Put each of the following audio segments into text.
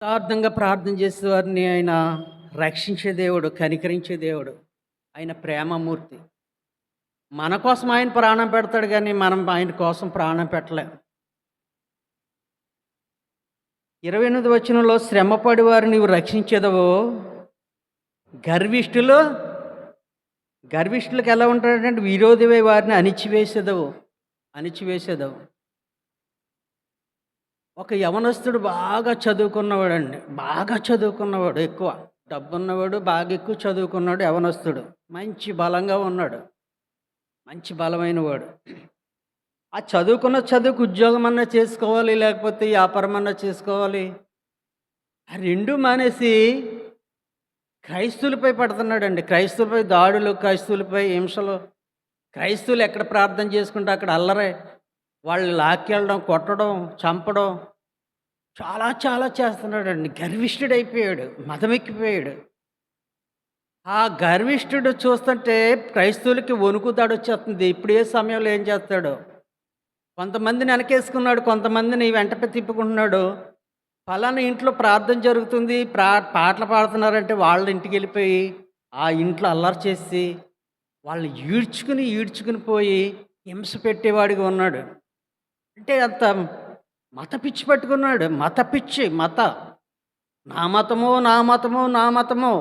యథార్థంగా ప్రార్థన చేసే వారిని ఆయన రక్షించే దేవుడు, కనికరించే దేవుడు. ఆయన ప్రేమమూర్తి. మన కోసం ఆయన ప్రాణం పెడతాడు గానీ, మనం ఆయన కోసం ప్రాణం పెట్టలేం. 28 వచనంలో శ్రమపడి వారిని నీవు రక్షించెదవో, గర్విష్ఠులు గర్విష్ఠులకు ఎలా ఉంటాడంటే విరోధివై వారిని అణిచివేసేదవు. ఒక యవనస్తుడు బాగా చదువుకున్నవాడండి. బాగా చదువుకున్నవాడు ఎక్కువ. డబ్బున్నవాడు, బాగా ఎక్కువ చదువుకున్నాడు యవనస్తుడు. మంచి బలంగా ఉన్నాడు. మంచి బలమైన వాడు. ఆ చదువుకున్న చదువుకు ఉద్యోగం అన్నా చేసుకోవాలి, లేకపోతే వ్యాపారం అన్నా చేసుకోవాలి. ఆ 2 మానేసి క్రైస్తవులపై పడుతున్నాడండి. క్రైస్తవులపై దాడులు, క్రైస్తవులపై హింసలు. క్రైస్తవులు ఎక్కడ ప్రార్థన చేసుకుంటే అక్కడ అల్లరే. వాళ్ళు లాక్కెళ్ళడం, కొట్టడం, చంపడం చాలా చాలా చేస్తున్నాడండి. గర్విష్ఠుడైపోయాడు. మదమెక్కిపోయాడు. ఆ గర్విష్ఠుడు చూస్తుంటే క్రైస్తవులకి వణుకు దాడొచ్చేస్తుంది. ఇప్పుడు ఏ సమయంలో ఏం చేస్తాడో. కొంతమందిని వెనకేసుకున్నాడు, కొంతమందిని వెంట తిప్పుకుంటున్నాడు. ఫలానా ఇంట్లో ప్రార్థన జరుగుతుంది, పాటలు పాడుతున్నారంటే వాళ్ళ ఇంటికి వెళ్ళిపోయి ఆ ఇంట్లో అల్లరి చేసి వాళ్ళని ఈడ్చుకుని పోయి హింస పెట్టేవాడిగా ఉన్నాడు. అంటే అంత మత పిచ్చి పట్టుకున్నాడు. మత పిచ్చి. నా మతమో నా మతమో నా మతమో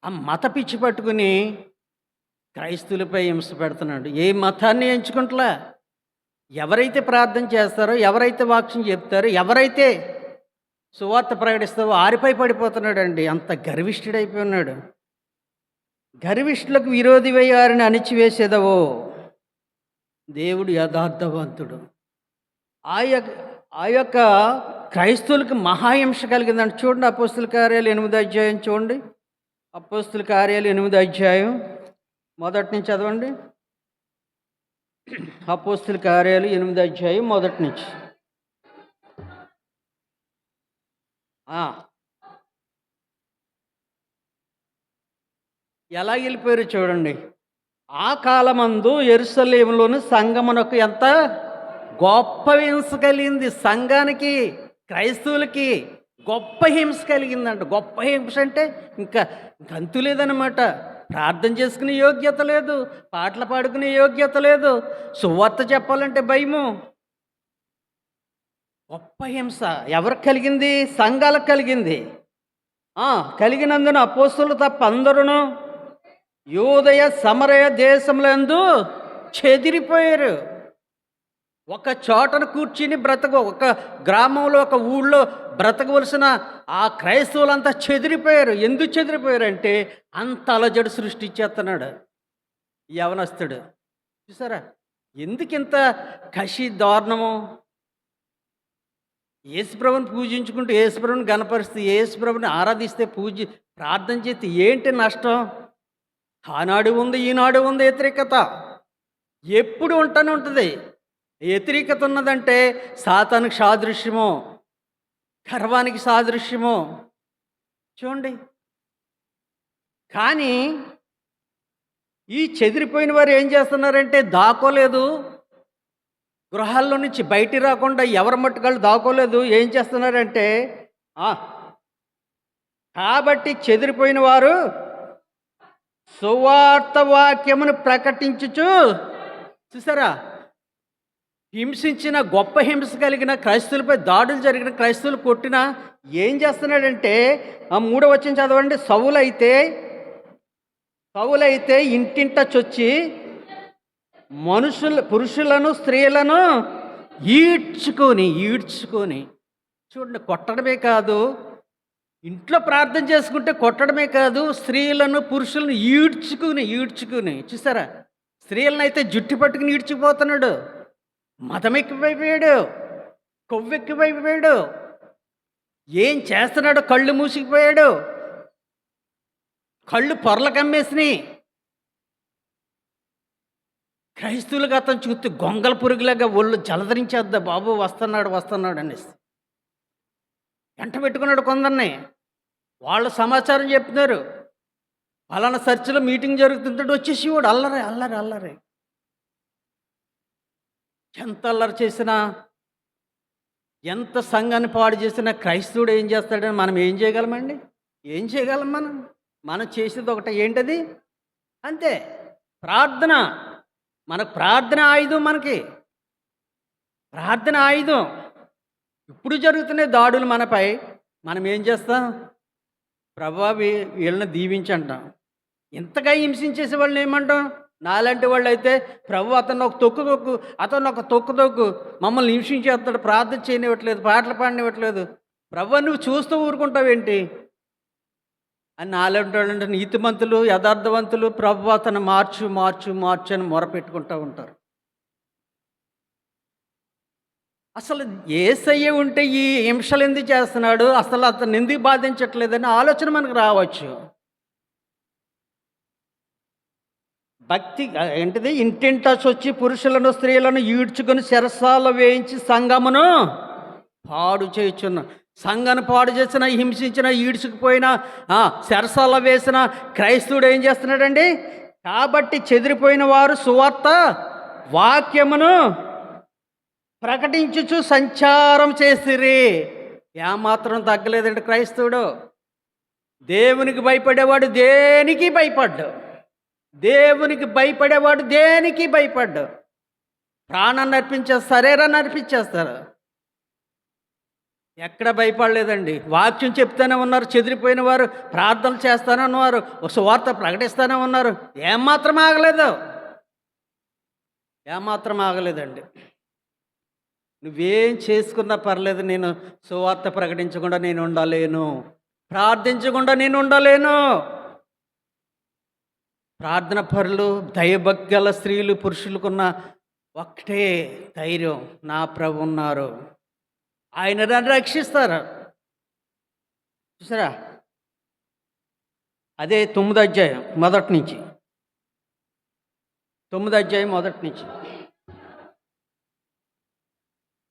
ఆ మత పిచ్చి పట్టుకుని క్రైస్తవులపై హింస పెడుతున్నాడు. ఏ మతాన్ని ఎంచుకుంటలా. ఎవరైతే ప్రార్థన చేస్తారో, ఎవరైతే వాక్యం చెప్తారో, ఎవరైతే సువార్త ప్రకటిస్తావో ఆరిపై పడిపోతున్నాడండి. అంత గర్విష్ఠుడైపోయి ఉన్నాడు. గర్విష్ఠులకు విరోధివై వారిని అణిచివేసేదవో, దేవుడు యథార్థవంతుడు. ఆ యొక్క క్రైస్తవులకు మహాహింస కలిగిందంటే చూడండి. అపోస్తుల కార్యాలు 8వ అధ్యాయం చూడండి. అపోస్తుల కార్యాలు 8వ అధ్యాయం మొదటి నుంచి చదవండి. అపోస్తుల కార్యాలు 8వ అధ్యాయం మొదటి నుంచి. ఎలా వెళ్ళిపోయారు చూడండి. ఆ కాలమందు యెరూషలేములోని సంఘమునకు ఎంత గొప్ప హింస కలిగింది. సంఘానికి, క్రైస్తవులకి గొప్ప హింస కలిగిందంట. గొప్ప హింస అంటే ఇంకా అంతు లేదనమాట. ప్రార్థన చేసుకునే యోగ్యత లేదు, పాటలు పాడుకునే యోగ్యత లేదు, సువార్త చెప్పాలంటే భయము. గొప్ప హింస ఎవరికి కలిగింది? సంఘాలకు కలిగింది. కలిగినందున అపోస్తులు తప్ప అందరూ యూదయ సమరయ దేశములందు చెదిరిపోయారు. ఒక చోటను కూర్చుని ఒక గ్రామంలో, ఒక ఊళ్ళో బ్రతకవలసిన ఆ క్రైస్తవులంతా చెదిరిపోయారు. ఎందుకు చెదిరిపోయారంటే అంత అలజడి సృష్టించేస్తున్నాడు యవనస్తుడు. చూసారా ఎందుకింత కషి దారుణము? యేసుప్రభుని పూజించుకుంటూ, యేసుప్రభుని గణపరిస్తే, యేసుప్రభుని ఆరాధిస్తే, ప్రార్థన చేస్తే ఏంటి నష్టం? ఆనాడు ఉంది, ఈనాడు ఉంది వ్యతిరేకత. ఎప్పుడు ఉంటూనే ఉంటుంది. వ్యతిరేకత ఉన్నదంటే సాతానికి సాదృశ్యమో, గర్వానికి సాదృశ్యమో చూడండి. కానీ ఈ చెదిరిపోయిన వారు ఏం చేస్తున్నారంటే దాకోలేదు. గృహాల్లో నుంచి బయటికి రాకుండా ఎవరి మట్టుకాళ్ళు దాకోలేదు. ఏం చేస్తున్నారంటే కాబట్టి చెదిరిపోయిన వారు సువార్త వాక్యమును ప్రకటించుచు, చూసారా, హింసించిన, గొప్ప హింస కలిగిన క్రైస్తవులపై దాడులు జరిగిన, క్రైస్తవులు కొట్టిన ఏం చేస్తున్నాడంటే 3వ వచనం చదవండి. సౌలైతే ఇంటింట చొచ్చి పురుషులను స్త్రీలను ఈడ్చుకొని చూడండి. కొట్టడమే కాదు, ఇంట్లో ప్రార్థన చేసుకుంటే కొట్టడమే కాదు, స్త్రీలను పురుషులను ఈడ్చుకుని చూసారా, స్త్రీలను అయితే జుట్టు పట్టుకుని ఈడ్చిపోతున్నాడు. మతమెక్కిపోయాడు, కొవ్వెక్కిపోయాడు. ఏం చేస్తున్నాడు? కళ్ళు మూసిపోయాడు, కళ్ళు పొరల కమ్మేసినాయి. క్రైస్తవులుగా అతను చూస్తే గొంగల పురుగులాగా ఒళ్ళు జలధరించేద్దా, బాబు వస్తున్నాడు అనేసి వెంట పెట్టుకున్నాడు కొందరిని. వాళ్ళు సమాచారం చెప్తున్నారు, ఫలానా చర్చిలో మీటింగ్ జరుగుతుంటే వచ్చేసి వాడు అల్లరి. ఎంత అల్లరి చేసినా ఎంత సంఘాన్ని పాడు చేసినా క్రైస్తవుడు ఏం చేస్తాడని మనం ఏం చేయగలమండి? ఏం చేయగలం మనం? మనం చేసేది ఒకటే, ఏంటది? అంతే, ప్రార్థన. మనకు ప్రార్థన ఆయుధం, మనకి ప్రార్థన ఆయుధం. ఇప్పుడు జరుగుతున్నాయి దాడులు మనపై, మనం ఏం చేస్తాం? ప్రభువా వీళ్ళని దీవించంటాం. ఇంతగా హింసించేసే వాళ్ళని ఏమంటాం? నాలాంటి వాళ్ళు అయితే, ప్రభు అతను ఒక తొక్కు, అతను ఒక తొక్కు మమ్మల్ని హింసించేస్తాడు, ప్రార్థన చేయనివ్వట్లేదు, పాటలు పాడనివ్వట్లేదు. ప్రభు నువ్వు చూస్తూ ఊరుకుంటావేంటి అని నాలాంటి వాళ్ళు, నీతిమంతులు యథార్థవంతులు, ప్రభు అతను మార్చు మార్చు మార్చు అని మొరపెట్టుకుంటూ ఉంటారు. అసలు యేసయ్య ఉంటే ఈ హింసలు ఎందుకు చేస్తున్నాడు, అసలు అతను ఎందుకు బాధించట్లేదని ఆలోచన మనకు రావచ్చు. భక్తి ఏంటిది? ఇంటింటా వచ్చి పురుషులను స్త్రీలను ఈడ్చుకొని చెరసాల వేయించి సంఘమును పాడు చేయుచున్న, సంఘాన్ని పాడు చేసిన, హింసించిన, ఈడ్చుకుపోయిన, చెరసాల వేసిన క్రైస్తవుడు ఏం చేస్తున్నాడండి? కాబట్టి చెదిరిపోయిన వారు సువార్త వాక్యమును ప్రకటించుచు సంచారం చేసిరి. ఏమాత్రం తగ్గలేదండి క్రైస్తవుడు. దేవునికి భయపడేవాడు దేనికి భయపడ్డు, దేవునికి భయపడేవాడు దేనికి భయపడ్డు. ప్రాణాన్ని అర్పించేస్తారు, శరీరాన్ని అర్పించేస్తారు. ఎక్కడ భయపడలేదండి. వాక్యం చెప్తూనే ఉన్నారు, చెదిరిపోయిన వారు ప్రార్థనలు చేస్తూనే ఉన్నారు, సువార్త ప్రకటిస్తూనే ఉన్నారు. ఏమాత్రం ఆగలేదు, ఏమాత్రం ఆగలేదండి. నువ్వేం చేసుకున్నా పర్లేదు, నేను సువార్త ప్రకటించకుండా నేను ఉండలేను, ప్రార్థించకుండా నేను ఉండలేను. ప్రార్థన పరులు, దైవభక్తుల స్త్రీలు పురుషులకున్న ఒక్కటే ధైర్యం, నా ప్రభు ఉన్నారు, ఆయన నన్ను రక్షిస్తారు. చూసారా? అదే 9వ అధ్యాయం మొదటి నుంచి, 9వ అధ్యాయం మొదటి నుంచి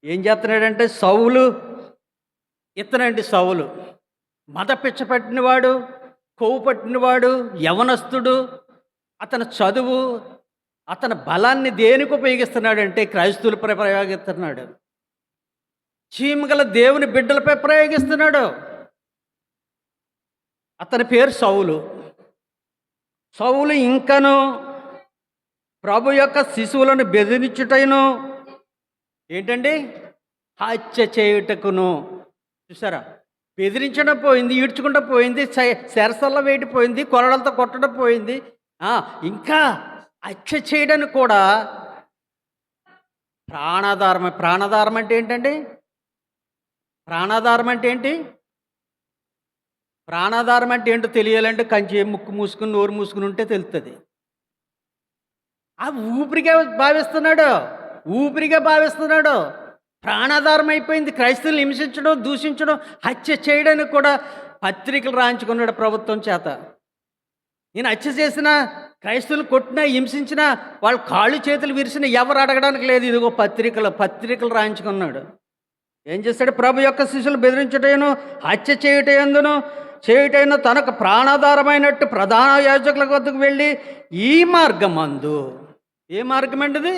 ఏం చేస్తున్నాడంటే, సౌలు ఇతనండి, సౌలు మత పిచ్చ పట్టినవాడు, కొవ్వు పట్టినవాడు, యవనస్తుడు. అతని చదువు, అతని బలాన్ని దేనికి ఉపయోగిస్తున్నాడంటే క్రైస్తవులపై ప్రయోగిస్తున్నాడు, చీమగల దేవుని బిడ్డలపై ప్రయోగిస్తున్నాడు. అతని పేరు సౌలు. సౌలు ఇంకను ప్రభు యొక్క శిశువులను బెదిరించుటను, ఏంటండి, హత్య చేయుటకును. చూసారా? బెదిరించడం పోయింది, ఈడ్చుకుంటూ పోయింది, సెరసల్లో వేడిపోయింది, కొరడలతో కొట్టడం పోయింది, ఇంకా హత్య చేయడానికి కూడా ప్రాణాధారం. ప్రాణాధారం అంటే ఏంటండి? ప్రాణాధారం అంటే ఏంటి? ప్రాణాధారం అంటే ఏంటో తెలియాలంటే కంచి ముక్కు మూసుకుని నోరు మూసుకుని ఉంటే తెలుస్తుంది. ఆ ఊపిరిగా భావిస్తున్నాడు, ఊపిరిగా భావిస్తున్నాడు. ప్రాణాధారం అయిపోయింది. క్రైస్తవులు హింసించడం, దూషించడం, హత్య చేయడానికి కూడా పత్రికలు రాయించుకున్నాడు ప్రభుత్వం చేత. నేను హత్య చేసిన, క్రైస్తవులు కొట్టినా, హింసించినా, వాళ్ళ కాళ్ళు చేతులు విరిసిన ఎవరు అడగడానికి లేదు. ఇదిగో పత్రికలు రాయించుకున్నాడు. ఏం చేశాడు? ప్రభు యొక్క శిష్యులు బెదిరించుటను, హత్య చేయుటైన తనకు ప్రాణాధారమైనట్టు ప్రధాన యాజకుల వద్దకు వెళ్ళి ఈ మార్గమందు, ఏ మార్గం అండి?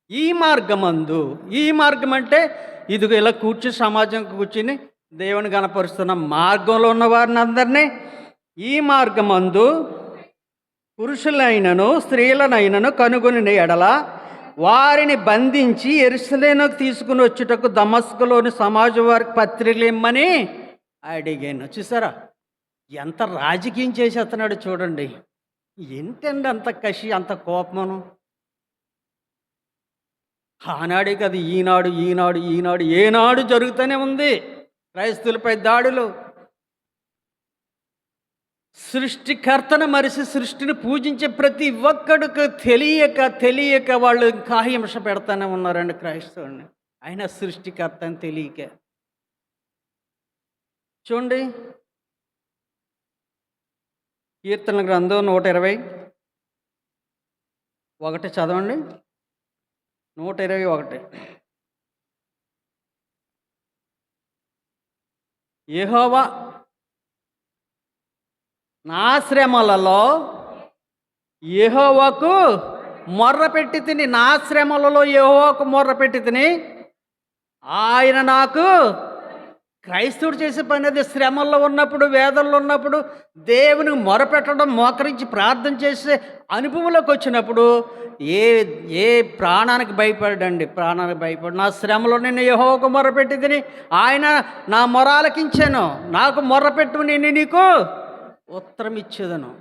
ఈ మార్గమందు. ఈ మార్గం అంటే ఇదిగో ఇలా సమాజంకి కూర్చుని దేవుని గణపరుస్తున్న మార్గంలో ఉన్న వారిని అందరినీ ఈ మార్గమందు పురుషులైనను స్త్రీలనైనను కనుగొని ఎడల వారిని బంధించి యెరూషలేముకు తీసుకుని వచ్చుటకు దమస్కులోని సమాజం వారికి పత్రికలు ఇమ్మని అడిగాను. చూసారా? ఎంత రాజకీయం చేసేస్తున్నాడు చూడండి. ఏంటండి అంత కసి, అంత కోపమను? ఆనాడే కదా, ఈనాడు ఏనాడు జరుగుతూనే ఉంది క్రైస్తవులపై దాడులు. సృష్టికర్తను మరిసి సృష్టిని పూజించే ప్రతి ఒక్కడికి తెలియక వాళ్ళు ఇంకా హింస పెడతానే ఉన్నారండి క్రైస్తవుని. ఆయన సృష్టికర్త అని తెలియక. చూడండి, కీర్తన గ్రంథం 121 చదవండి. 121. యెహోవా నా శ్రమలలో యెహోవాకు మొర్రపెట్టి తిని, నా శ్రమలలో యెహోవాకు మొర్రపెట్టి తిని ఆయన నాకు క్రైస్తవుడు చేసే పని అది. శ్రమల్లో ఉన్నప్పుడు, వేదనలో ఉన్నప్పుడు దేవునికి మొరపెట్టడం, మోకరించి ప్రార్థన చేసే అనుభవంలోకి వచ్చినప్పుడు ఏ ఏ ప్రాణానికి భయపడండి, ప్రాణానికి భయపడు. నా శ్రమలో నేను యెహోవాకు మొరపెట్టిదిని, ఆయన నా మొర ఆలకించాను. నాకు మొర్రపెట్టు, నేను నీకు ఉత్తరం ఇచ్చేదను.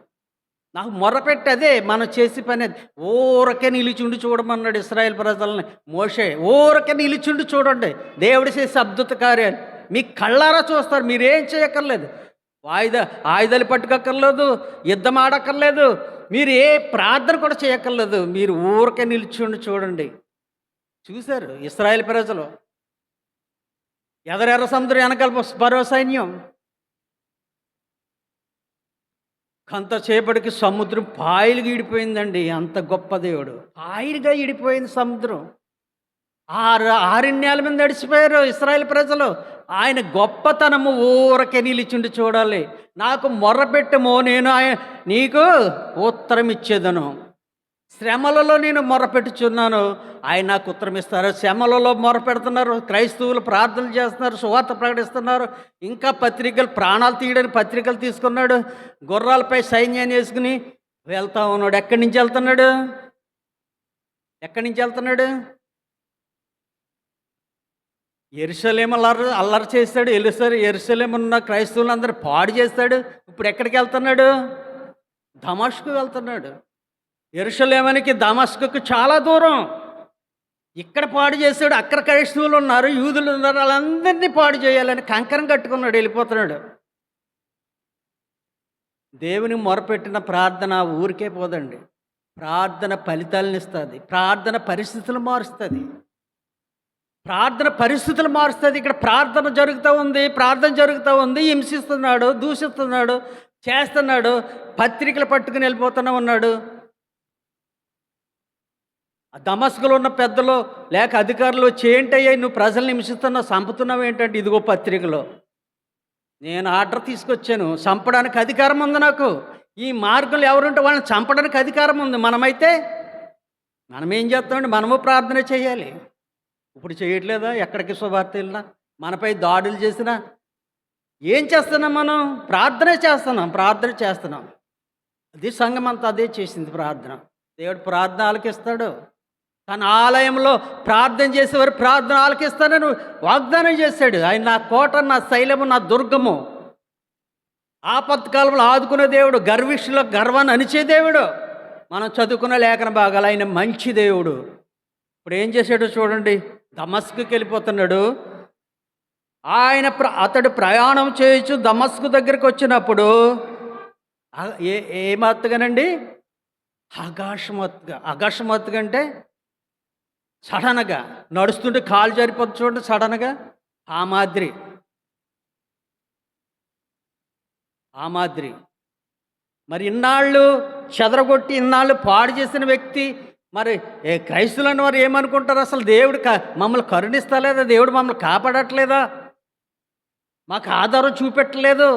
నాకు మొర్రపెట్టి, అదే మనం చేసే పని అది. ఊరకే నిలిచుండి చూడమన్నాడు ఇశ్రాయేల్ ప్రజల్ని మోషే. ఊరకే నిలిచుండి చూడండి దేవుడు చేసే అద్భుత కార్యాలు. మీ కళ్ళారా చూస్తారు, మీరేం చేయక్కర్లేదు. ఆయుధాలు పట్టుకోక్కర్లేదు, యుద్ధం ఆడక్కర్లేదు, మీరు ఏ ప్రార్థన కూడా చేయక్కర్లేదు. మీరు ఊరకే నిలిచుండి చూడండి. చూశారు ఇశ్రాయేల్ ప్రజలు. ఎర్ర సముద్రం వెనకాల పరో సైన్యం. కొంతసేపటికి సముద్రం పాయలుగా ఈడిపోయిందండి. అంత గొప్ప దేవుడు. పాయలుగా ఈడిపోయింది సముద్రం. ఆరణ్యాల మీద నడిచిపోయారు ఇశ్రాయేల్ ప్రజలు. ఆయన గొప్పతనము ఊరకే నిలిచుండి చూడాలి. నాకు మొర్రపెట్టుమో, నేను నీకు ఉత్తరం ఇచ్చేదను. శ్రమలలో నేను మొర్రపెట్టుచున్నాను, ఆయన నాకు ఉత్తరం ఇస్తారు. శ్రమలలో మొర్రపెడుతున్నారు క్రైస్తవులు, ప్రార్థనలు చేస్తున్నారు, సువార్త ప్రకటిస్తున్నారు. ఇంకా పత్రికలు, ప్రాణాలు తీయడానికి పత్రికలు తీసుకున్నాడు. గుర్రాలపై సైన్యాన్ని వేసుకుని వెళ్తా ఉన్నాడు. ఎక్కడి నుంచి వెళ్తున్నాడు? ఎక్కడి నుంచి వెళ్తున్నాడు? యెరూషలేము అల్లరి చేస్తాడు. యెరూషలేము ఉన్న క్రైస్తవులందరూ పాడు చేస్తాడు. ఇప్పుడు ఎక్కడికి వెళ్తున్నాడు? దమస్కు వెళ్తున్నాడు. యెరూషలేమునికి దమస్కుకు చాలా దూరం. ఇక్కడ పాడు చేశాడు. అక్కడ క్రైస్తవులు ఉన్నారు, యూదులు ఉన్నారు, వాళ్ళందరినీ పాడు చేయాలని కంకరం కట్టుకున్నాడు, వెళ్ళిపోతున్నాడు. దేవుని మొరపెట్టిన ప్రార్థన ఊరికే పోదండి. ప్రార్థన ఫలితాలను ఇస్తుంది. ప్రార్థన పరిస్థితులు మారుస్తుంది. ప్రార్థన పరిస్థితులు మారుస్తుంది. ఇక్కడ ప్రార్థన జరుగుతూ ఉంది. హింసిస్తున్నాడు, దూషిస్తున్నాడు, చేస్తున్నాడు, పత్రికలు పట్టుకుని వెళ్ళిపోతూనే ఉన్నాడు. దమస్కులో ఉన్న పెద్దలు లేక అధికారులు, చేయంటయ్యా నువ్వు ప్రజల్ని హింసిస్తున్నావు, చంపుతున్నావు ఏంటంటే, ఇదిగో పత్రికలో నేను ఆర్డర్ తీసుకొచ్చాను, చంపడానికి అధికారం ఉంది నాకు. ఈ మార్గంలో ఎవరుంటే వాళ్ళని చంపడానికి అధికారం ఉంది. మనమైతే మనం ఏం చేస్తామండి? మనము ప్రార్థన చేయాలి. ఇప్పుడు చేయట్లేదా? ఎక్కడికి శుభార్త వెళ్ళినా, మనపై దాడులు చేసినా ఏం చేస్తున్నాం? మనం ప్రార్థన చేస్తున్నాం. అది సంఘం అంతా అదే చేసింది, ప్రార్థన. దేవుడు ప్రార్థన ఆలకిస్తాడు. తన ఆలయంలో ప్రార్థన చేసేవారు ప్రార్థన ఆలకిస్తానని వాగ్దానం చేశాడు. ఆయన నా కోట, నా శైలము, నా దుర్గము, ఆపత్కాలంలో ఆదుకునే దేవుడు, గర్విష్ఠుల గర్వాన్ని అణిచే దేవుడు. మనం చదువుకున్న లేఖన భాగాలు ఆయన మంచి దేవుడు. ఇప్పుడు ఏం చేశాడో చూడండి. దమస్కుకి వెళ్ళిపోతున్నాడు. అతడు ప్రయాణం చేయొచ్చు. దమస్కు దగ్గరికి వచ్చినప్పుడు ఏమత్తుగానండి? అకస్మాత్తుగా అంటే సడన్గా నడుస్తుంటే కాలు జారిపోతుంది చూడండి, సడన్గా. ఆ మాదిరి మరి ఇన్నాళ్ళు చెదరగొట్టి, ఇన్నాళ్ళు పాడు చేసిన వ్యక్తి, మరి క్రైస్తువులని వారు ఏమనుకుంటారు? అసలు దేవుడు మమ్మల్ని కరుణిస్తలేదా? దేవుడు మమ్మల్ని కాపాడట్లేదా? మాకు ఆధారం చూపెట్టలేదు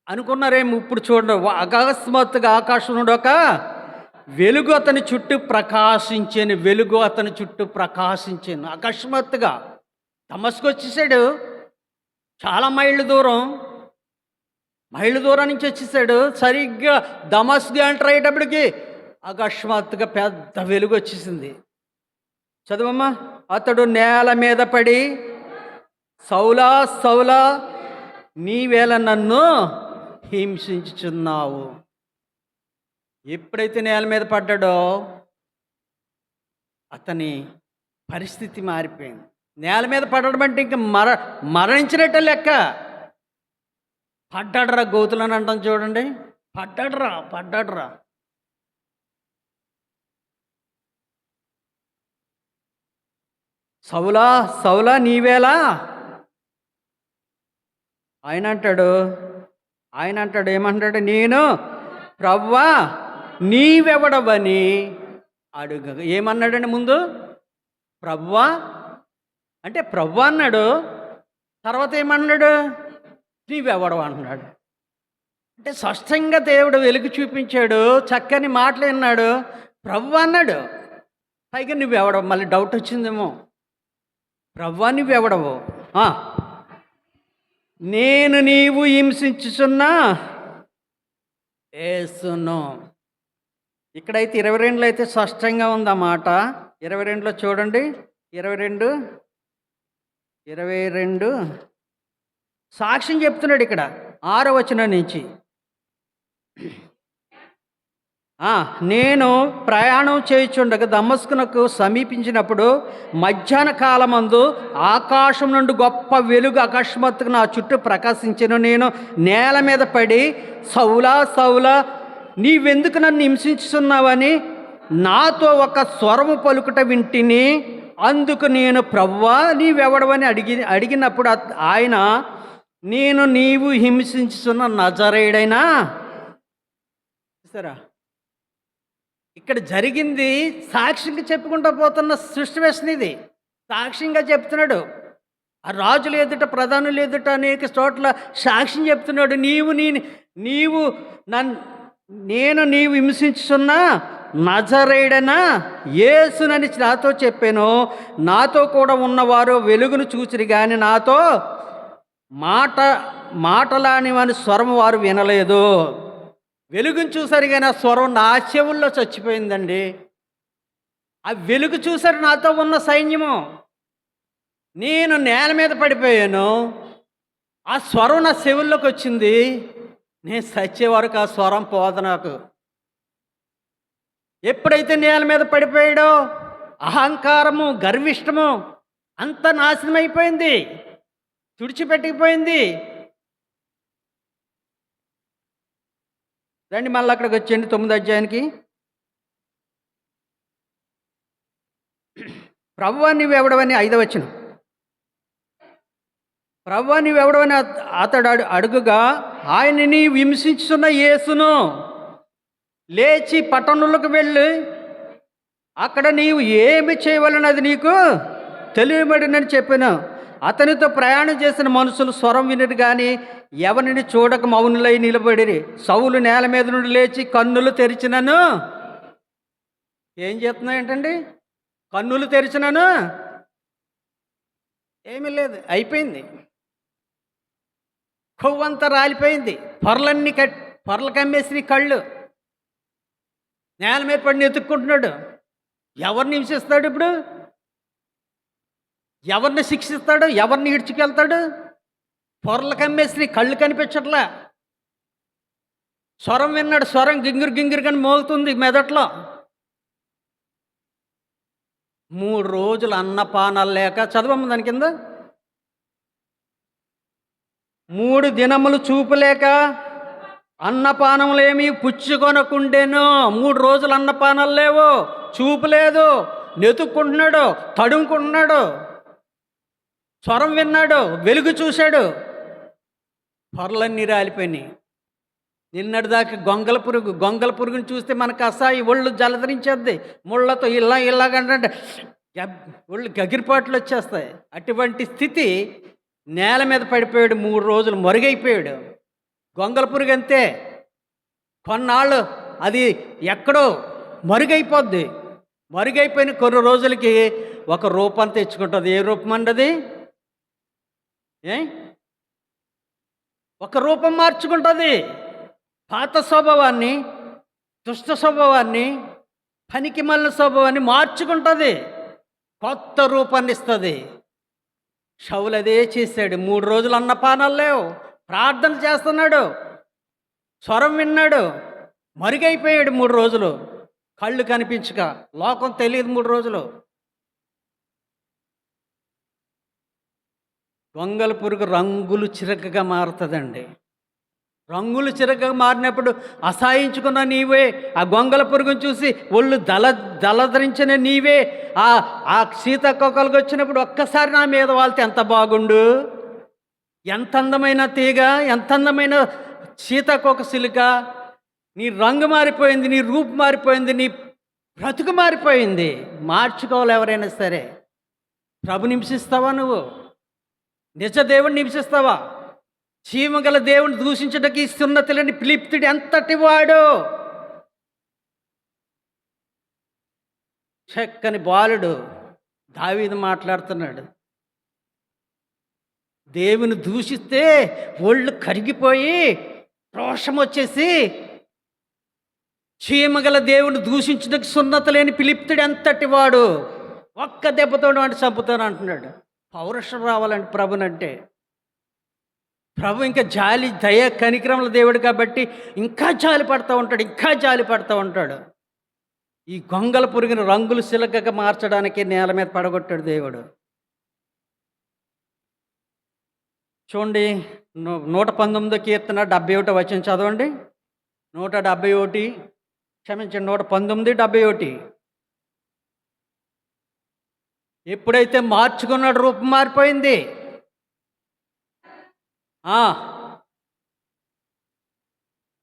అనుకున్నారేమో. ఇప్పుడు చూడండి, అకస్మాత్తుగా ఆకాశం నుండి ఒక వెలుగు అతని చుట్టూ ప్రకాశించాను. అకస్మాత్తుగా దమస్కు వచ్చేసాడు. చాలా మైళ్ళు దూరం నుంచి వచ్చేసాడు. సరిగ్గా దమస్కు ఎంటర్ అయ్యేటప్పటికి అకస్మాత్తుగా పెద్ద వెలుగు వచ్చేసింది. చదువమ్మా. అతడు నేల మీద పడి, సౌలా సౌలా నీవేళ నన్ను హింసించుచున్నావు. ఎప్పుడైతే నేల మీద పడ్డాడో అతని పరిస్థితి మారిపోయింది. నేల మీద పడడం అంటే ఇంక మరణించినట్టే లెక్క. పడ్డాడరా గోతులని అంటాం చూడండి. పడ్డాడరా. సౌలా సౌలా నీవేలా. ఆయన అంటాడు ఏమంటాడు? నేను ప్రభువా నీవెవడవని అడుగ. ఏమన్నాడండి ముందు? ప్రభువా అంటే ప్రభువా అన్నాడు. తర్వాత ఏమన్నాడు? నీవెవడవు అంటున్నాడు. అంటే స్పష్టంగా దేవుడు వెలుగు చూపించాడు, చక్కని మాటలు విన్నాడు, ప్రభువా అన్నాడు. పైగా నువ్వెవడవు. మళ్ళీ డౌట్ వచ్చిందేమో. ప్రభువా నువ్వెవడవు? ఆ, నేను నీవు హింసించుచున్నా యేసును. ఇక్కడైతే 22లో అయితే స్పష్టంగా ఉందన్నమాట. 22లో చూడండి. 22 22 సాక్ష్యం చెప్తున్నాడు ఇక్కడ 6వ వచనం నుంచి. నేను ప్రయాణం చేయుచుండగా దమస్కునకు సమీపించినప్పుడు మధ్యాహ్న కాలమందు ఆకాశం నుండి గొప్ప వెలుగు అకస్మాత్తుగా నా చుట్టూ ప్రకాశించెను. నేను నేల మీద పడి, సౌలా సౌలా, నీవెందుకు నన్ను హింసించుచున్నావని నాతో ఒక స్వరము పలుకుట వింటిని. అందుకు నేను, ప్రభువా నీవెవడవని అడిగినప్పుడు ఆయన, నేను నీవు హింసించుచున్న నజరేయుడైనా. సరే, ఇక్కడ జరిగింది సాక్ష్యంగా చెప్పుకుంటూ పోతున్న సిచ్యువేషన్ ఇది. సాక్ష్యంగా చెప్తున్నాడు. ఆ రాజులు ఎదుట, ప్రధానులు ఎదుట అనేక చోట్ల సాక్ష్యం చెప్తున్నాడు. నీవు నీవు హింసించుచున్నా నజరేయుడైన యేసునని నాతో చెప్పాను. నాతో కూడా ఉన్నవారు వెలుగును చూసిరి కానీ నాతో మాటలానివని స్వరం వారు వినలేదు. వెలుగును చూశారు కానీ ఆ స్వరం నా చెవుల్లో చచ్చిపోయిందండి. ఆ వెలుగు చూశారు నాతో ఉన్న సైన్యము. నేను నేల మీద పడిపోయాను. ఆ స్వరం నా చెవుల్లోకి వచ్చింది. నేను చచ్చే వరకు ఆ స్వరం పోదు నాకు. ఎప్పుడైతే నేల మీద పడిపోయాడో అహంకారము, గర్విష్టము అంత నాశనం అయిపోయింది, తుడిచిపెట్టుకుపోయింది. రండి మళ్ళీ అక్కడికి వచ్చేయండి 9వ అధ్యాయానికి. ప్రభువా నీవెవడవని 5వ వచనం. ప్రభువా నీవెవడవని అతడు అడుగుగా ఆయన నీవు హింసించున్న యేసును లేచి పట్టణంలోకి వెళ్ళి అక్కడ నీవు ఏమి చేయవలనది నీకు తెలియబడినని చెప్పాను. అతనితో ప్రయాణం చేసిన మనుషులు స్వరం వినరు కానీ ఎవరిని చూడక మౌనులై నిలబడిరి. సౌలు నేల మీద నుండి లేచి కన్నులు తెరిచినను. ఏం చేస్తున్నాయంటండి? కన్నులు తెరిచినను. ఏమీ లేదు, అయిపోయింది. కొవ్వంతా రాలిపోయింది. పొరలు కమ్మేసి కళ్ళు. నేల మీద పడిని ఎత్తుక్కుంటున్నాడు. ఎవరిని హింసిస్తాడు ఇప్పుడు? ఎవరిని శిక్షిస్తాడు? ఎవరిని ఈడ్చుకెళ్తాడు? పొరలు కమ్మేసి కళ్ళు కనిపించట్లా. స్వరం విన్నాడు. స్వరం గింగిరు గింగిరు కానీ మోగుతుంది మెదట్లో. 3 రోజులు అన్నపానాలు లేక, చదవమ్మ దాని కింద, 3 దినములు చూపులేక అన్నపానములేమి పుచ్చుకొనకుండేను. 3 రోజులు అన్నపానాలు లేవు, చూపు లేదు, నెతుక్కుంటున్నాడు, తడుముకుంటున్నాడు. స్వరం విన్నాడు, వెలుగు చూశాడు, పొరలన్నీ రాలిపోయినాయి. నిన్నటి దాకా గొంగల పురుగుని చూస్తే మనకు అసహాయి, ఒళ్ళు జలధరించేద్ది. ముళ్ళతో ఇలాగంటే ఒళ్ళు గగిరిపాట్లు వచ్చేస్తాయి. అటువంటి స్థితి. నేల మీద పడిపోయాడు, 3 రోజులు మరుగైపోయాడు. గొంగల పురుగు అంతే, కొన్నాళ్ళు అది ఎక్కడో మరుగైపోద్ది. మరుగైపోయిన కొన్ని రోజులకి ఒక రూపాన్ని తెచ్చుకుంటుంది. ఏ రూపం అండి అది? ఒక రూపం మార్చుకుంటుంది. పాత స్వభావాన్ని, దుష్ట స్వభావాన్ని, పనికి మళ్ళీ స్వభావాన్ని మార్చుకుంటుంది, కొత్త రూపాన్ని ఇస్తుంది. షౌలు అదే చేశాడు. 3 రోజులు అన్నపానాలు లేవు, ప్రార్థన చేస్తున్నాడు, స్వరం విన్నాడు, మరుగైపోయాడు 3 రోజులు. కళ్ళు కనిపించక, లోకం తెలియదు 3 రోజులు. గొంగల పురుగు రంగులు చిరకగా మారుతుందండి. రంగులు చిరకగా మారినప్పుడు అసహించుకున్న నీవే, ఆ గొంగల పురుగును చూసి ఒళ్ళు దళధరించిన నీవే ఆ సీతాకోకలకు వచ్చినప్పుడు ఒక్కసారి నా మీద వాళ్తే ఎంత బాగుండు. ఎంత అందమైన తీగ, ఎంత అందమైన సీతాకోక సిలుక. నీ రంగు మారిపోయింది, నీ రూపు మారిపోయింది, నీ బ్రతుకు మారిపోయింది. మార్చుకోవాలి ఎవరైనా సరే. ప్రభు హింసిస్తావా నువ్వు? నిజ దేవుణ్ణి హింసిస్తావా? చీమగల దేవుని దూషించడానికి సున్నతులని ఫిలిప్తుడు ఎంతటి వాడు! చక్కని బాలుడు దావీదు మాట్లాడుతున్నాడు. దేవుని దూషిస్తే ఒళ్ళు కరిగిపోయి రోషం వచ్చేసి చీమగల దేవుని దూషించడానికి సున్నత లేని ఫిలిప్తుడు ఎంతటి వాడు, ఒక్క దెబ్బతో వాడిని చంపుతాను అంటున్నాడు. పౌరుషం రావాలండి ప్రభునంటే. ప్రభు ఇంకా జాలి దయ కనికరముల దేవుడు కాబట్టి ఇంకా జాలి పడుతూ ఉంటాడు, ఇంకా జాలి పడుతూ ఉంటాడు. ఈ గొంగల పురుగుని రంగులు సిలకగా మార్చడానికి నేల మీద పడగొట్టాడు దేవుడు. చూడండి 119 కీర్తన 71 వచనం చదవండి. 171 క్షమించండి 119, 71. ఎప్పుడైతే మార్చుకున్నాడు రూపం మారిపోయింది.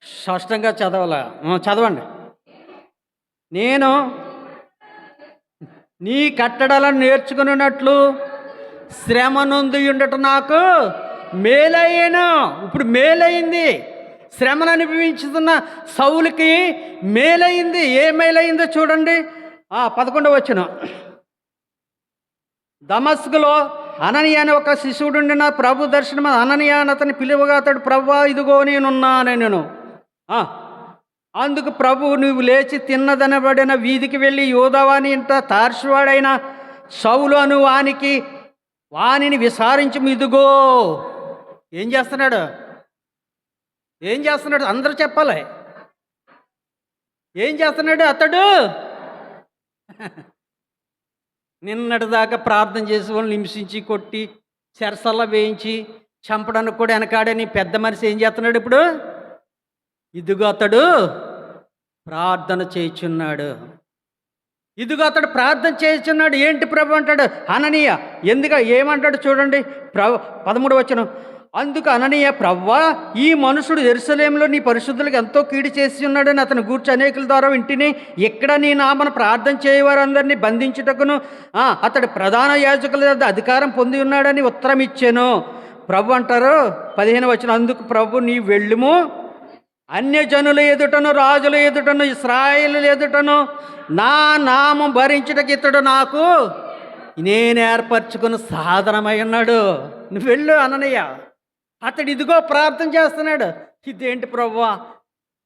స్పష్టంగా చదవాలా? చదవండి. నేను నీ కట్టడాలను నేర్చుకున్నట్లు శ్రమ నొంది ఉండటం నాకు మేలయ్యాను. ఇప్పుడు మేలయింది. శ్రమను అనుభవించుతున్న సౌలుకి మేలయింది. ఏ మేలయిందో చూడండి. 11వ వచనం. దమస్కులో అననీయ అని ఒక శిశువుడుండిన ప్రభు దర్శనం. అననీయ అని అతని పిలువగా అతడు ప్రభువా ఇదిగో నేనున్నాను. అందుకు ప్రభు నువ్వు లేచి తిన్నదనబడిన వీధికి వెళ్ళి యోదావాని ఇంట తార్షువాడైన సౌలు అను వానిని విసారించి ఇదిగో. ఏం చేస్తున్నాడు? అందరూ చెప్పాలి. ఏం చేస్తున్నాడు అతడు? నిన్నటిదాకా ప్రార్థన చేసి వాళ్ళని హింసించి కొట్టి చెరసల్లా వేయించి చంపడానికి కూడా వెనకాడని పెద్ద మనిషి ఏం చేస్తున్నాడు ఇప్పుడు? ఇదిగో అతడు ప్రార్థన చేయుచున్నాడు. ఏంటి ప్రభు అంటాడు? అననీయ ఏమంటాడు చూడండి. 13వ వచనం. అందుకు అననీయ ప్రవ్వా ఈ మనుషుడు యెరూషలేములో నీ పరిశుద్ధులకు ఎంతో కీడు చేసి ఉన్నాడని అతను గూర్చి అనేకుల ద్వారా వింటిని. ఇక్కడ నీ నామన ప్రార్థన చేయవారందరినీ బంధించుటకును అతడు ప్రధాన యాజకుల వద్ద అధికారం పొంది ఉన్నాడని ఉత్తరం ఇచ్చాను. ప్రభు అంటారు 15వ వచనం. అందుకు ప్రభు నీ వెళ్ళుము, అన్యజనుల ఎదుటను రాజుల ఎదుటను ఇశ్రాయేలు ఎదుటను నా నామం భరించుటకు ఇతడు నాకు నేను ఏర్పరచుకున్న సాధనమై ఉన్నాడు. నువ్వు వెళ్ళు అననయ్య. అతడు ఇదిగో ప్రార్థన చేస్తున్నాడు. ఇదేంటి ప్రభువా,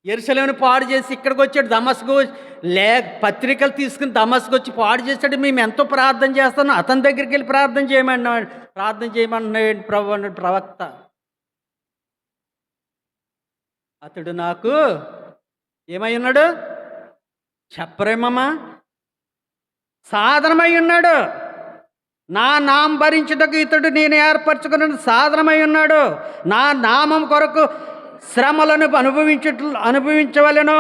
యెరూషలేమును పాడు చేసి ఇక్కడికి వచ్చాడు. దమస్కు పత్రికలు తీసుకుని దమస్కు వచ్చి పాడు చేశాడు. మేము ఎంతో ప్రార్థన చేస్తున్నాం. అతని దగ్గరికి వెళ్ళి ప్రార్థన చేయమన్నాడు ప్రభు అన్నాడు ప్రవక్త. అతడు నాకు ఏమై ఉన్నాడు చెప్పరేమమ్మా? సాధనమై ఉన్నాడు. నా నామం భరించుటకు ఇతడు నేను ఏర్పరచుకున్న సాధనమై ఉన్నాడు. నా నామం కొరకు శ్రమలను అనుభవించవలెను.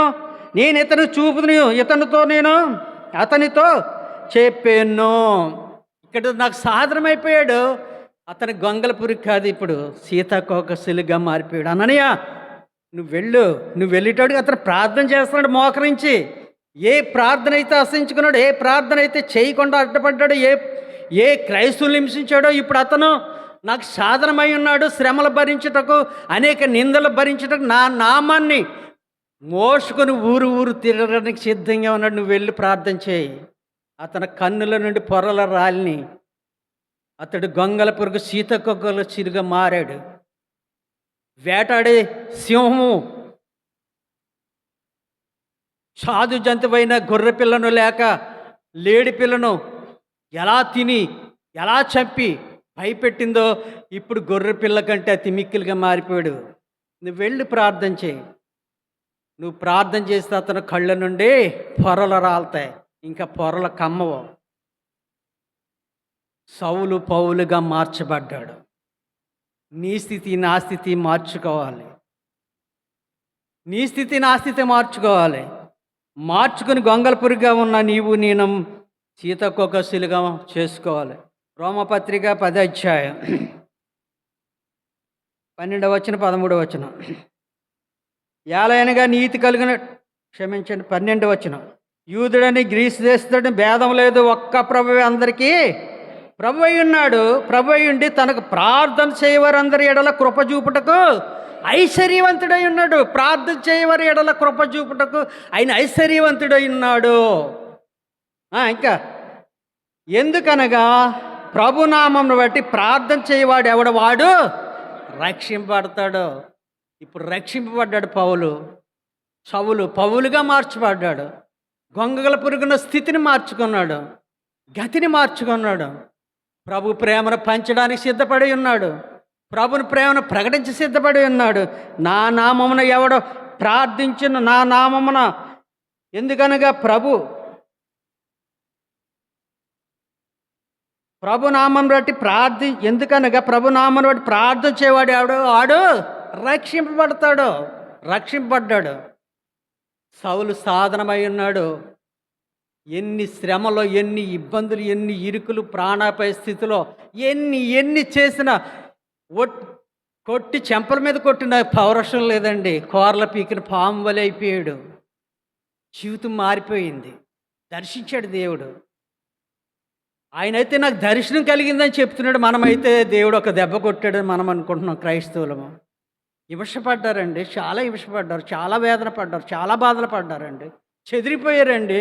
నేను ఇతను చూపును అతనితో చెప్పాను. ఇక్కడ నాకు సాధనమైపోయాడు. అతని గొంగల పురికి కాదు, ఇప్పుడు సీతాకోకశిలుగా మారిపోయాడు. అననీయ నువ్వు వెళ్ళేటోడికి అతను ప్రార్థన చేస్తున్నాడు మోకరించి. ఏ ప్రార్థన అయితే అసహించుకున్నాడు, ఏ ప్రార్థన అయితే చేయకుండా అడ్డపడ్డాడు, ఏ క్రైస్తవులు హింసించాడో ఇప్పుడు అతను నాకు సాధనమై ఉన్నాడు. శ్రమలు భరించుటకు, అనేక నిందలు భరించుటకు, నా నామాన్ని మోసుకొని ఊరు తిరగడానికి సిద్ధంగా ఉన్నాడు. నువ్వు వెళ్ళి ప్రార్థన చేయి. అతని కన్నుల నుండి పొరల రాలిని. అతడు గొంగల పురుగు సీతకొక్కల చిరుగా మారాడు. వేటాడే సింహము సాధు జంతువైన గొర్రె పిల్లను లేక లేడి పిల్లను ఎలా తిని ఎలా చంపి భయపెట్టిందో ఇప్పుడు గొర్రె పిల్ల కంటే అతి మిక్కిలిగా మారిపోయాడు. నువ్వు వెళ్ళి ప్రార్థన చేయి. నువ్వు ప్రార్థన చేస్తే అతను కళ్ళ నుండి పొరలు రాలుతాయి, ఇంకా పొరల కమ్మవు. సౌలు పౌలుగా మార్చబడ్డాడు. నీ స్థితి నా స్థితి మార్చుకోవాలి. నీ స్థితి నా స్థితి మార్చుకోవాలి. మార్చుకుని గొంగల పురిగా ఉన్న నీవు నేను సీతకోకశిలుగా చేసుకోవాలి. రోమపత్రిక 10వ అధ్యాయం 12వ వచనం 13వ వచనం. ఏలయనగా నీతి కలిగిన 12వ వచనం. యూదుడని గ్రీసు దేశుడని భేదం లేదు, ఒక్క ప్రభువే అందరికీ ప్రభు అయి ఉన్నాడు. ప్రభు అయి ఉండి తనకు ప్రార్థన చేయవారందరి ఎడల కృప చూపుటకు ఐశ్వర్యవంతుడై ఉన్నాడు. ప్రార్థన చేయవారి ఎడల కృప చూపుటకు ఆయన ఐశ్వర్యవంతుడై ఉన్నాడు. ఇంకా ఎందుకనగా ప్రభునామంను బట్టి ప్రార్థన చేయవాడు ఎవడు వాడు రక్షింపబడతాడు. ఇప్పుడు రక్షింపబడ్డాడు పౌలుగా మార్చబడ్డాడు. గొంగల పురుగున స్థితిని మార్చుకున్నాడు, గతిని మార్చుకున్నాడు. ప్రభు ప్రేమను పంచడానికి సిద్ధపడి ఉన్నాడు, ప్రభుని ప్రేమను ప్రకటించి సిద్ధపడి ఉన్నాడు. నా నామమున ఎవడో ప్రార్థించిన నా నామమున, ఎందుకనగా ప్రభునామం బట్టి ఎందుకనగా ప్రభునామం బట్టి ప్రార్థన చేయవాడు ఎవడు వాడు రక్షింపబడ్డాడు. సౌలు సాధనమై ఉన్నాడు. ఎన్ని శ్రమలో, ఎన్ని ఇబ్బందులు, ఎన్ని ఇరుకులు, ప్రాణాపాయ స్థితిలో ఎన్ని చేసినా కొట్టి చెంపల మీద కొట్టిన పౌరుషం లేదండి. కూరల పీకిన పాము వలె అయిపోయాడు. జీవితం మారిపోయింది. దర్శించాడు దేవుడు. ఆయనైతే నాకు దర్శనం కలిగిందని చెప్తున్నాడు. మనమైతే దేవుడు ఒక దెబ్బ కొట్టాడని మనం అనుకుంటున్నాం. క్రైస్తవులము హింసపడ్డారండి, చాలా హింసపడ్డారు, చాలా వేదన పడ్డారు, చాలా బాధలు పడ్డారండి. చెదిరిపోయారండి,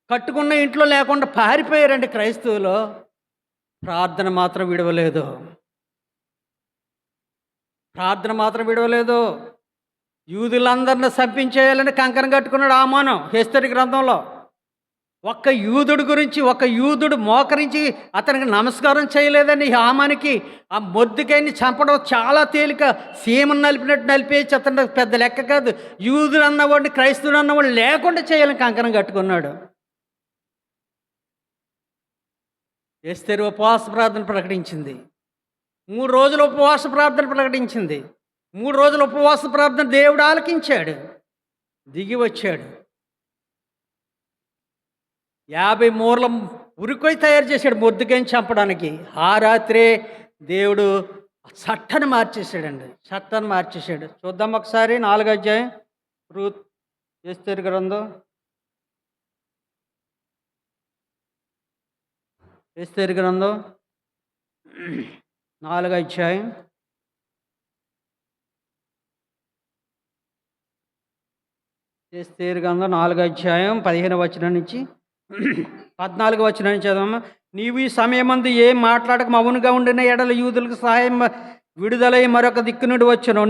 కట్టుకున్న ఇంట్లో లేకుండా పారిపోయారండి క్రైస్తవులు. ప్రార్థన మాత్రం విడవలేదు. యూదులందరిని చంపించేయాలని కంకణం కట్టుకున్నాడు ఆమాను. హెస్తరి గ్రంథంలో ఒక్క యూదుడు మోకరించి అతనికి నమస్కారం చేయలేదని హామానికి ఆ మొద్దుకైని చంపడం చాలా తేలిక. సీమను నలిపినట్టు నలిపేసి అతను పెద్ద లెక్క కాదు. యూదుడు అన్నవాడిని, క్రైస్తవుడు అన్నవాడు లేకుండా చేయాలని కంకణం కట్టుకున్నాడు. ఎస్తేరు ఉపవాస ప్రార్థన ప్రకటించింది. 3 రోజుల ఉపవాస ప్రార్థన ప్రకటించింది. 3 రోజుల ఉపవాస ప్రార్థన దేవుడు ఆలకించాడు, దిగి వచ్చాడు. 50 మూరల ఉరికొయ్యి తయారు చేశాడు మొద్దుకైని చంపడానికి. ఆ రాత్రే దేవుడు చట్టాన్ని మార్చేశాడు. చూద్దాం ఒకసారి 4వ అధ్యాయం రూత్ ఎస్తేరు గ్రంథం. ఎస్తేరు గ్రంథం 4వ అధ్యాయం 4వ అధ్యాయం 15వ వచనం నుంచి 14వ వచనం నుంచి చదవమ్మా. నీవు ఈ సమయమందు ఏం మాట్లాడక మౌనుగా ఉండిన ఎడల యూదులకు సహాయం విడుదలై మరొక దిక్కు నుండి వచ్చును.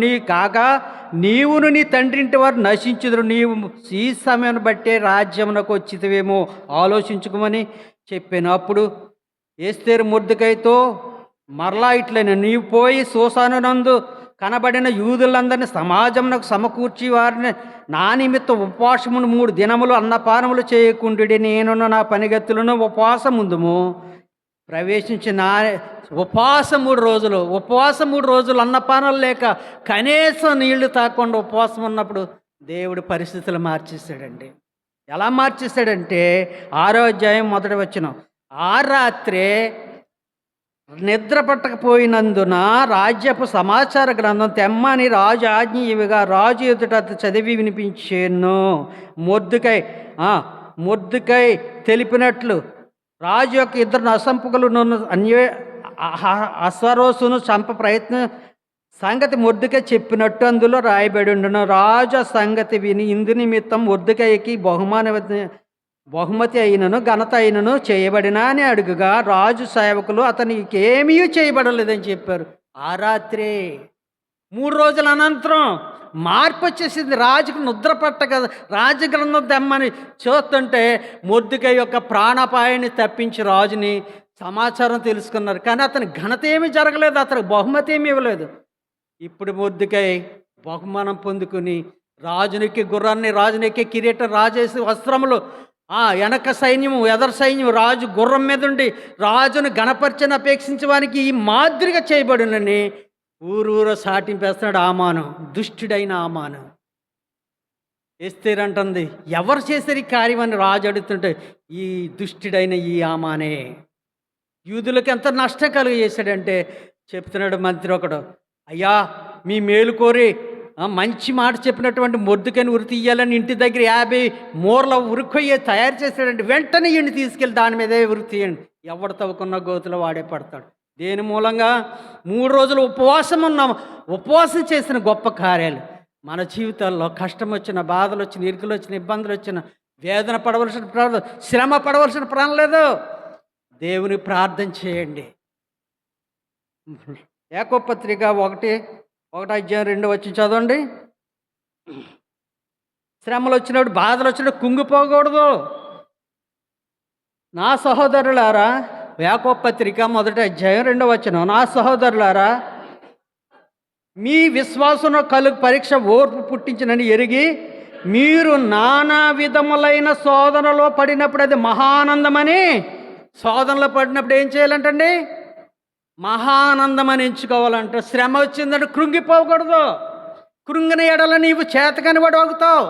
నీవును నీ తండ్రింటి వారు నశించుదురు. నీవు ఈ సమయం బట్టే రాజ్యమునకు వచ్చితవేమో ఆలోచించుకోమని చెప్పాను. అప్పుడు ఎస్తేరు మొర్దెకైతో మరలా ఇట్లనే, నీవు పోయి సూసానునందు కనబడిన యూదులందరినీ సమాజమునకు సమకూర్చి వారిని నా నిమిత్తం ఉపవాసమును 3 దినములు అన్నపానములు చేయకుండి నేను నా పనిగత్తులను ఉపవాసం ముందుము ప్రవేశించి ఉపవాసం 3 రోజులు అన్నపానాలు లేక కనీసం నీళ్లు తాకుండా ఉపవాసం ఉన్నప్పుడు దేవుడు పరిస్థితులు మార్చేశాడండి. ఎలా మార్చేశాడంటే 6వ అధ్యాయం 1వ వచనం. ఆ రాత్రే నిద్ర పట్టకపోయినందున రాజ్యపు సమాచార గ్రంథం తెమ్మని రాజు ఆజ్ఞ ఇవిగా రాజు ఎదుట చదివి వినిపించాను. మొర్దెకై తెలిపినట్లు రాజు యొక్క 2 అసంపుకులు అశ్వరోసును చంప ప్రయత్నం సంగతి మొర్దెకై చెప్పినట్టు అందులో రాయబడి ఉండును. రాజు సంగతి విని ఇందు నిమిత్తం మొర్దెకైకి బహుమతి అయినను ఘనత అయినను చేయబడినా అని అడుగుగా రాజు సేవకులు అతనికి ఏమీ చేయబడలేదని చెప్పారు. ఆ రాత్రే 3 రోజుల అనంతరం మార్పు వచ్చేసింది. రాజుకు నిద్ర పట్ట కదా, రాజగ్రంథం తెమ్మని చూస్తుంటే మొర్దెకై యొక్క ప్రాణాపాయాన్ని తప్పించి రాజుని సమాచారం తెలుసుకున్నారు. కానీ అతని ఘనత ఏమీ జరగలేదు, అతనికి బహుమతి ఏమి ఇవ్వలేదు. ఇప్పుడు మొర్దెకై బహుమానం పొందుకుని రాజునికి గుర్రాన్ని, రాజునికి కిరీటం, రాజేసి వస్త్రములు, వెనక సైన్యము, ఎదరు సైన్యం, రాజు గుర్రం మీద ఉండి రాజును గణపరిచని అపేక్షించే వానికి ఈ మాదిరిగా చేయబడినని ఊరూర సాటింపేస్తున్నాడు ఆమాను, దుష్టుడైన ఆమాను. ఎస్తేరు అంటుంది, ఎవరు చేశారు ఈ కార్యం అని రాజు అడుగుతుంటే ఈ దుష్టుడైన ఈ ఆమానే. యూదులకు ఎంత నష్టం కలిగజేశాడంటే చెప్తున్నాడు మంత్రి ఒకడు, అయ్యా మీ మేలు కోరి మంచి మాట చెప్పినటువంటి మొర్దెకైని ఉరి తీయాలని ఇంటి దగ్గర 50 మూరల ఉరికొయ్యే తయారు చేశాడండి. వెంటనే ఈయన్ని తీసుకెళ్ళి దాని మీదే ఉరి తీయండి. ఎవడు తవ్వుకున్న గోతులో వాడే పడతాడు. దేని మూలంగా 3 రోజులు ఉపవాసం చేసిన గొప్ప కార్యాలు మన జీవితాల్లో కష్టం వచ్చిన, బాధలు వచ్చిన, ఇరుకులు వచ్చిన, ఇబ్బందులు వచ్చిన, వేదన పడవలసిన శ్రమ పడవలసిన ప్రాణం లేదు. దేవుని ప్రార్థన చేయండి. యాకోబు పత్రిక 1:2 చదవండి. శ్రమలు వచ్చినప్పుడు, బాధలు వచ్చినప్పుడు కుంగిపోకూడదు. నా సహోదరులారా, యాకోబు పత్రిక 1:2 నా సహోదరులారా, మీ విశ్వాసంలో కలుగు పరీక్ష ఓర్పు పుట్టించినని ఎరిగి మీరు నానా విధములైన శోధనలో పడినప్పుడు అది మహానందమని. శోధనలో పడినప్పుడు ఏం చేయాలంటండి? మహానందమని ఎంచుకోవాలంట. శ్రమ వచ్చిందంటే కృంగిపోకూడదు. కృంగిన ఎడల నీవు చేతకని వాడవుతావు.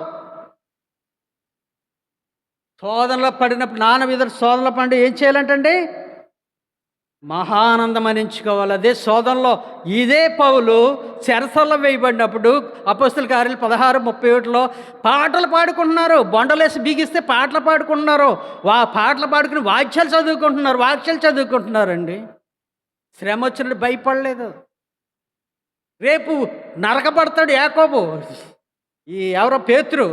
శోధనలో పడినప్పుడు, నానా విధ శోధనలో పడి ఏం చేయాలంటండి? మహానందం అని ఎంచుకోవాలి. అదే శోధనలో ఇదే పౌలు చెరసల్లో వేయబడినప్పుడు అపోస్తల కార్యాలు 16:31 పాటలు పాడుకుంటున్నారు. బొండలేసి బిగిస్తే పాటలు పాడుకుంటున్నారు. పాటలు పాడుకుని వాక్యాలు చదువుకుంటున్నారండి. శ్రమ వచ్చినట్టు భయపడలేదు. రేపు నరకబడతాడు యాకోబు. ఎవరో పేతురు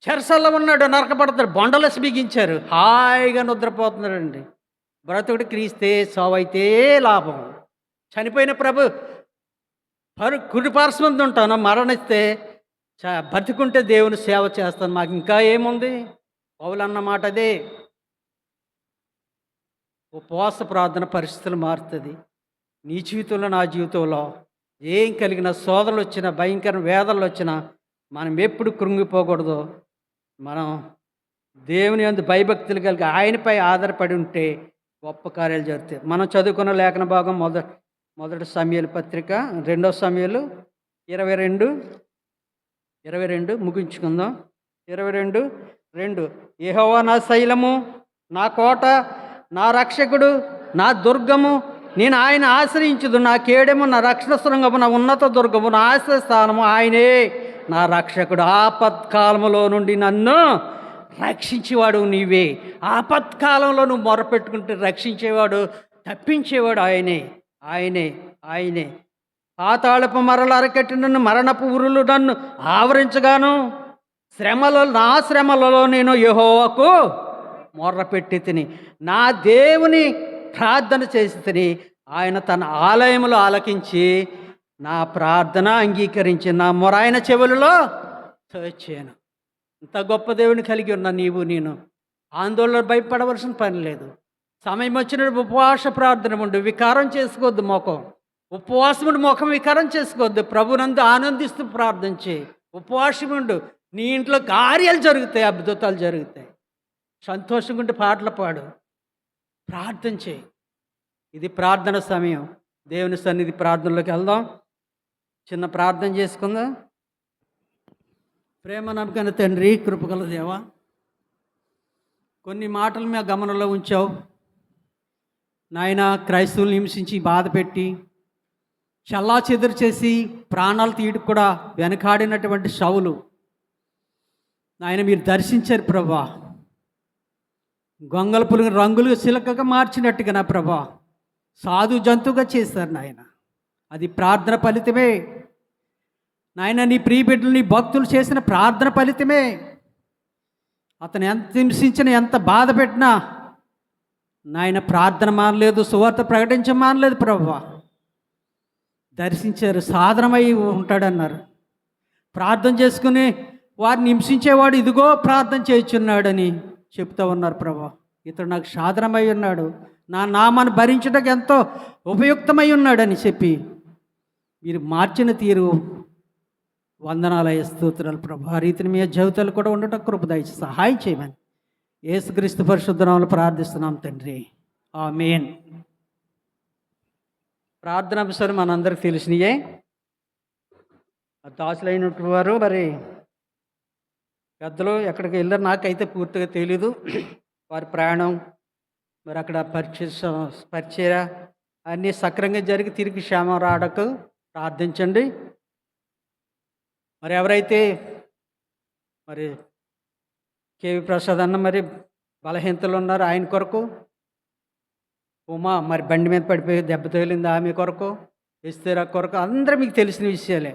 చెరసల్లో ఉన్నాడు, నరకబడతాడు. బొండలేసి బిగించారు, హాయిగా నిద్రపోతున్నాడండి. బ్రతుకుడు క్రీస్తే, సావైతే లాభం. చనిపోయిన ప్రభు కుడిపార్శ్వంతో ఉంటాను, మరణిస్తే బతికుంటే దేవుని సేవ చేస్తాను. మాకు ఇంకా ఏముంది? పౌలు అన్నమాట అదే. ఉపవాస ప్రార్థన పరిస్థితులు మారుతుంది. నీ జీవితంలో, నా జీవితంలో ఏం కలిగిన శోధనలు వచ్చినా, భయంకర వేదనలు వచ్చినా మనం ఎప్పుడు కృంగిపోకూడదు. మనం దేవుని యందు భయభక్తులు కలిగి ఆయనపై ఆధారపడి ఉంటే గొప్ప కార్యాలు జరుగుతాయి. మనం చదువుకున్న లేఖన భాగం మొదటి సమూయేలు పత్రిక 2 సమూయేలు 22 ముగించుకుందాం. 22:2 యెహోవా నా శైలము, నా కోట, నా రక్షకుడు, నా దుర్గము, నేను ఆయన ఆశ్రయించుదు. నా కేడెము, నా రక్షణ శృంగము, నా ఉన్నత దుర్గము, నా ఆశ్రయస్థానము. ఆయనే నా రక్షకుడు. ఆపత్కాలములో నుండి నన్ను రక్షించేవాడు నీవే. ఆపత్కాలంలో నువ్వు మొరపెట్టుకుంటే రక్షించేవాడు, తప్పించేవాడు ఆయనే. పాతాళపు మరల అరకెట్టి నన్ను, మరణపు ఉరులు నన్ను ఆవరించగాను. నా శ్రమలలో నేను యెహోవాకు మొర్రపెట్టి తిని, నా దేవుని ప్రార్థన చేసి తిని, ఆయన తన ఆలయములో ఆలకించి నా ప్రార్థన అంగీకరించి నా మొర ఆయన చెవులలో చేర్చాను. ఇంత గొప్ప దేవుని కలిగి ఉన్న నీవు నేను ఆందోళన భయపడవలసిన పని లేదు. సమయం వచ్చినప్పుడు ఉపవాస ప్రార్థన ఉండు. వికారం చేసుకోవద్దు ముఖం. ఉపవాసం ఉండి ముఖం వికారం చేసుకోవద్దు. ప్రభునందు ఆనందిస్తూ ప్రార్థించి ఉపవాసం ఉండు. నీ ఇంట్లో కార్యాలు జరుగుతాయి, అద్భుతాలు జరుగుతాయి. సంతోషంగా ఉంటే పాటలు పాడు, ప్రార్థన చేయి. ఇది ప్రార్థన సమయం. దేవుని సన్నిధి ప్రార్థనలోకి వెళ్దాం. చిన్న ప్రార్థన చేసుకుందాం. ప్రేమ నమ్మకమైన తండ్రి, కృపగల దేవా, కొన్ని మాటలు మీ గమనంలో ఉంచావు నాయన. క్రైస్తవులు హింసించి బాధ పెట్టి చల్లా చెదురు చేసి ప్రాణాలు తీయడానికి కూడా వెనకాడినటువంటి సౌలు నాయన మీరు దర్శించారు ప్రభా. గొంగల పులుగు రంగులు సిలకగా మార్చినట్టుగా నా ప్రభా సాధు జంతువుగా చేశారు నాయన. అది ప్రార్థన ఫలితమే నాయన. నీ ప్రియ బిడ్డలు, నీ భక్తులు చేసిన ప్రార్థన ఫలితమే. అతను ఎంత హింసించినా, ఎంత బాధ పెట్టినా నాయన ప్రార్థన మానలేదు, సువార్త ప్రకటించమానలేదు ప్రభువా. దర్శించారు, సాధనమై ఉంటాడన్నారు. ప్రార్థన చేసుకుని వారిని హింసించేవాడు ఇదిగో ప్రార్థన చేయుచున్నాడని చెప్తూ ఉన్నారు ప్రభువా. ఇతడు నాకు సాధనమై ఉన్నాడు, నా నామాన్ని భరించడానికి ఎంతో ఉపయుక్తమై ఉన్నాడని చెప్పి మీరు మార్చిన తీరు వందనాలయ స్తోత్రాలు ప్రభు. ఆ రీతిని మీ జీవితాలు కూడా ఉండటం కృప దయచేసి సహాయం చేయమని యేసుక్రీస్తు పరిశుద్ధ నామములో ప్రార్థిస్తున్నాం తండ్రి, ఆమేన్. ప్రార్థనాంశాలు మనందరికి తెలిసినయే. దాసులైనటువంటి వారు మరి పెద్దలు ఎక్కడికి వెళ్ళారు నాకైతే పూర్తిగా తెలీదు. వారి ప్రయాణం మరి అక్కడ పరిచయ అన్నీ సక్రంగా జరిగి తిరిగి క్షేమం రావడానికి ప్రార్థించండి. మరి ఎవరైతే మరి కేవి ప్రసాద్ అన్న మరి బలహీనతలు ఉన్నారు ఆయన కొరకు, ఉమా మరి బండి మీద పడిపోయి దెబ్బ తగిలింది ఆమె కొరకు, ఇస్తేరా కొరకు, అందరూ మీకు తెలిసిన విషయాలే.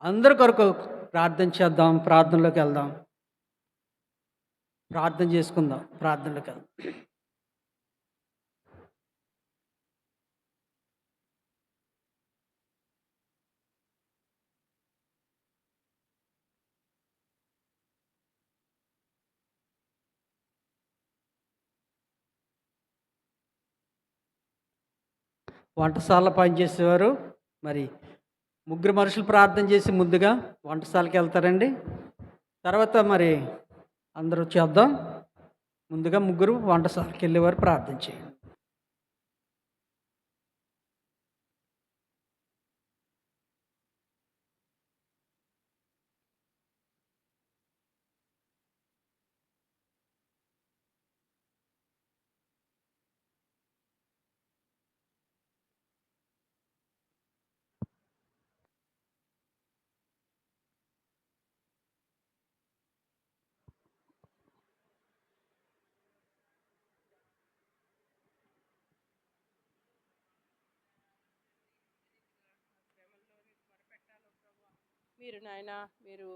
అందరి కొరకు ప్రార్థన చేద్దాం, ప్రార్థనలోకి వెళ్దాం, ప్రార్థన చేసుకుందాం, ప్రార్థనలోకి వెళ్దాం. వంటశాల పనిచేసేవారు. మరి ముగ్గురు మనుషులు ప్రార్థన చేసి ముందుగా వంటశాలకి వెళ్తారండి. తర్వాత మరి అందరూ చేద్దాం. ముందుగా ముగ్గురు వంటశాలకి వెళ్ళేవారు ప్రార్థన చేయండి. మీరు నాయన మీరు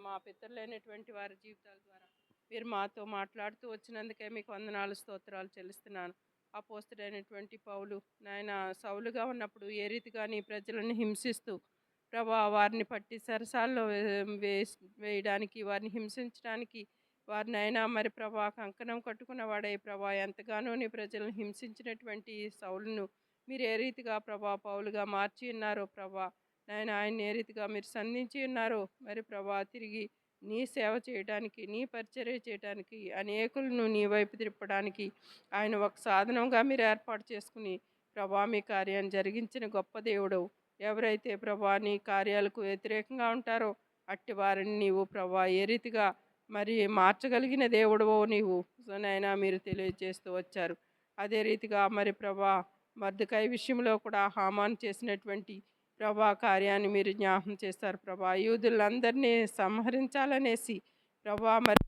మా పితరులైనటువంటి వారి జీవితాల ద్వారా మీరు మాతో మాట్లాడుతూ వచ్చినందుకే మీకు వందనాలు స్తోత్రాలు చెల్లిస్తున్నాను. అపోస్తలుడైనటువంటి పౌలు నాయన సౌలుగా ఉన్నప్పుడు ఏ రీతిగా నీ ప్రజలను హింసిస్తూ ప్రభా వారిని పట్టి సరసాల్లో వేయడానికి వారిని హింసించడానికి వారిని అయినా మరి ప్రభా కంకణం కట్టుకున్న వాడే ప్రభా ఎంతగానో నీ ప్రజలను హింసించినటువంటి సౌలును మీరు ఏ రీతిగా ప్రభా పౌలుగా మార్చి ఉన్నారో ప్రభా నాయన ఆయన ఏ రీతిగా మీరు సంధించి ఉన్నారో మరి ప్రభా తిరిగి నీ సేవ చేయడానికి నీ పరిచర్య చేయడానికి అనేకులను నీ వైపు తిప్పడానికి ఆయన ఒక సాధనంగా మీరు ఏర్పాటు చేసుకుని ప్రభా మీ కార్యాన్ని జరిగించిన గొప్ప దేవుడు. ఎవరైతే ప్రభా నీ కార్యాలకు వ్యతిరేకంగా ఉంటారో అట్టి వారిని నీవు ప్రభా ఏ రీతిగా మరి మార్చగలిగిన దేవుడవో నీవు నాయన మీరు తెలియజేస్తూ వచ్చారు. అదే రీతిగా మరి ప్రభా మర్దుకాయ విషయంలో కూడా హామాన్ చేసినటువంటి ప్రభా కార్యాన్ని మీరు జ్ఞాపం చేస్తారు ప్రభా. యూదులందరినీ సంహరించాలనేసి ప్రభా మరి